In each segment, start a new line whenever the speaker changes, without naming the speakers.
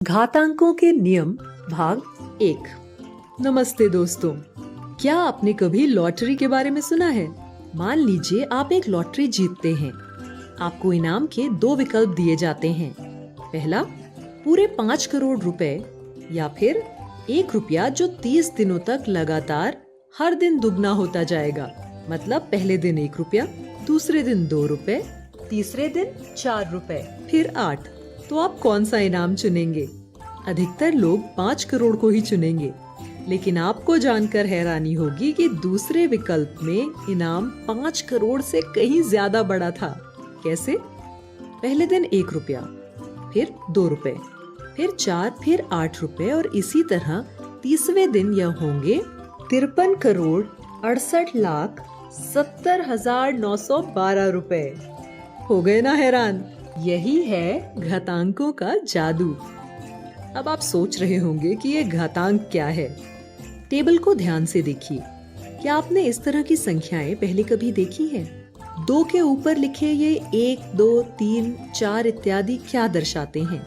घातांकों के नियम भाग 1। नमस्ते दोस्तों, क्या आपने कभी लॉटरी के बारे में सुना है? मान लीजिए आप एक लॉटरी जीतते हैं। आपको इनाम के 2 विकल्प दिए जाते हैं। पहला, पूरे 5 करोड़ रुपए, या फिर 1 रुपया जो 30 दिनों तक लगातार हर दिन दुगना होता जाएगा। मतलब पहले दिन 1 रुपया, दूसरे दिन 2 रुपए, तीसरे दिन 4 रुपए, फिर 8। तो आप कौन सा इनाम चुनेंगे? अधिकतर लोग 5 करोड़ को ही चुनेंगे, लेकिन आपको जानकर हैरानी होगी कि दूसरे विकल्प में इनाम 5 करोड़ से कहीं ज्यादा बड़ा था। कैसे? पहले दिन 1 रुपया, फिर 2 रुपए, फिर 4, फिर 8 रुपए, और इसी तरह 30वें दिन यह होंगे 53 करोड़ 68,70,912 रुपए। हो गए ना हैरान? यही है घातांकों का जादू। अब आप सोच रहे होंगे कि ये घातांक क्या है। टेबल को ध्यान से देखिए। क्या आपने इस तरह की संख्याएं पहले कभी देखी हैं? 2 के ऊपर लिखे ये 1, 2, 3, 4 इत्यादि क्या दर्शाते हैं?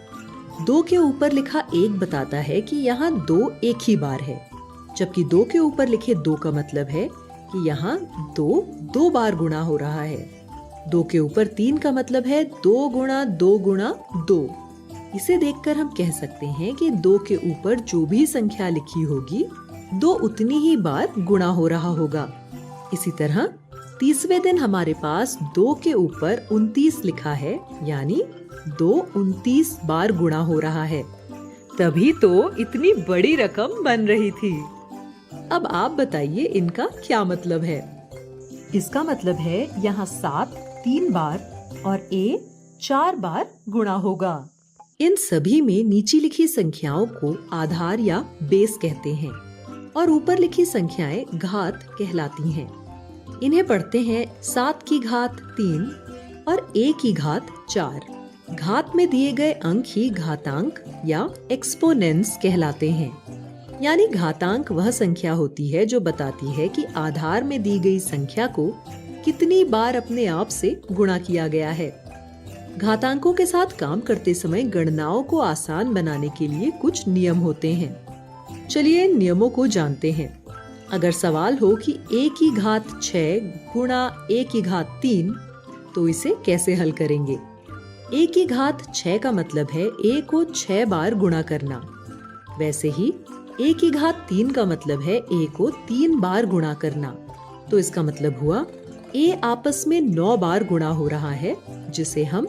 2 के ऊपर लिखा 1 बताता है कि यहाँ 2 एक ही बार है, जबकि 2 के ऊपर लिखे 2 का मतलब है कि यहाँ 2 बार गुणा हो रहा है। 2 के ऊपर 3 का मतलब है 2 गुणा 2 गुणा 2। इसे देखकर हम कह सकते हैं कि 2 के ऊपर जो भी संख्या लिखी होगी 2 उतनी ही बार गुणा हो रहा होगा। इसी तरह 30वें दिन हमारे पास 2 के ऊपर 29 लिखा है, यानी 2 29 बार गुणा हो रहा है। तभी तो इतनी बड़ी रकम बन रही थी। अब आप बताइए इनका क्या मतलब है? इसका मतलब है यहाँ 7 3 बार और A 4 बार गुणा होगा। इन सभी में नीचे लिखी संख्याओं को आधार या बेस कहते हैं और ऊपर लिखी संख्याएं घात कहलाती हैं। इन्हें पढ़ते हैं 7 की घात 3 और A की घात 4। घात में दिए गए अंक ही घातांक या एक्सपोनेंट्स कहलाते हैं। यानी घातांक वह संख्या होती है जो बताती है कि आधार में दी गई संख्या को कितनी बार अपने आप से गुणा किया गया है। घातांकों के साथ काम करते समय गणनाओं को आसान बनाने के लिए कुछ नियम होते हैं। चलिए इन नियमों को जानते हैं। अगर सवाल हो कि A की घात 6 गुणा A की घात 3, तो इसे कैसे हल करेंगे? A की घात 6 का मतलब है A को 6 बार गुणा करना। वैसे ही A की घात 3 का मतलब है A को 3 बार गुणा करना। तो इसका मतलब हुआ A आपस में 9 बार गुणा हो रहा है, जिसे हम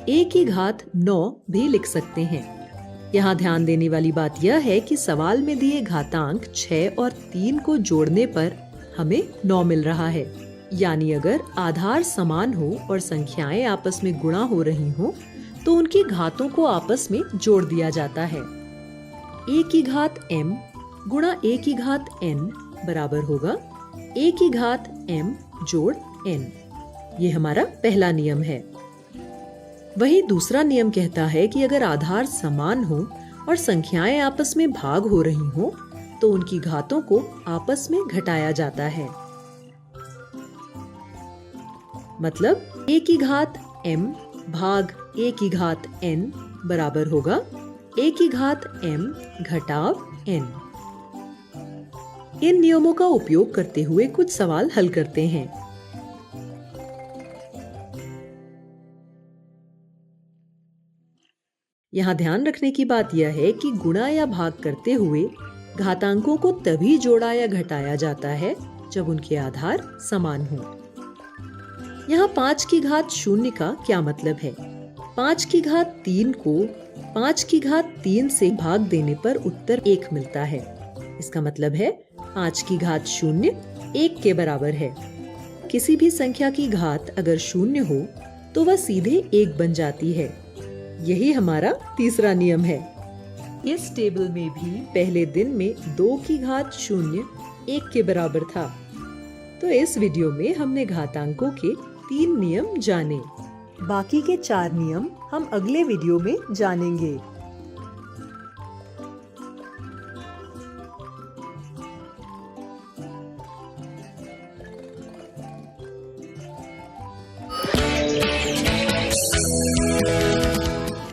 A की घात 9 भी लिख सकते हैं। यहाँ ध्यान देने वाली बात यह है कि सवाल में दिए घातांक 6 और 3 को जोड़ने पर हमें 9 मिल रहा है। यानी अगर आधार समान हो और संख्याएं आपस में गुणा हो रही हो, तो उनकी घातों को आपस में जोड़ दिया जाता है। A की घात m गुणा A की घात n बराबर होगा A की घात m जोड़ n। ये हमारा पहला नियम है। वही दूसरा नियम कहता है कि अगर आधार समान हो और संख्याएं आपस में भाग हो रही हो, तो उनकी घातों को आपस में घटाया जाता है। मतलब A की घात m भाग A की घात n बराबर होगा A की घात m घटाव n। इन नियमों का उपयोग करते हुए कुछ सवाल हल करते हैं। यहाँ ध्यान रखने की बात यह है कि गुणा या भाग करते हुए घातांकों को तभी जोड़ा या घटाया जाता है जब उनके आधार समान हो। यहाँ 5 की घात 0 का क्या मतलब है? 5 की घात 3 को 5 की घात 3 से भाग देने पर उत्तर 1 मिलता है। इसका मतलब है 5 की घात 0 1 के बराबर है। किसी भी संख्या की घात अगर 0 हो तो वह सीधे 1 बन जाती है। यही हमारा तीसरा नियम है। इस टेबल में भी पहले दिन में 2 की घात 0 1 के बराबर था। तो इस वीडियो में हमने घातांकों के 3 नियम जाने। बाकी के 4 नियम हम अगले वीडियो में जानेंगे।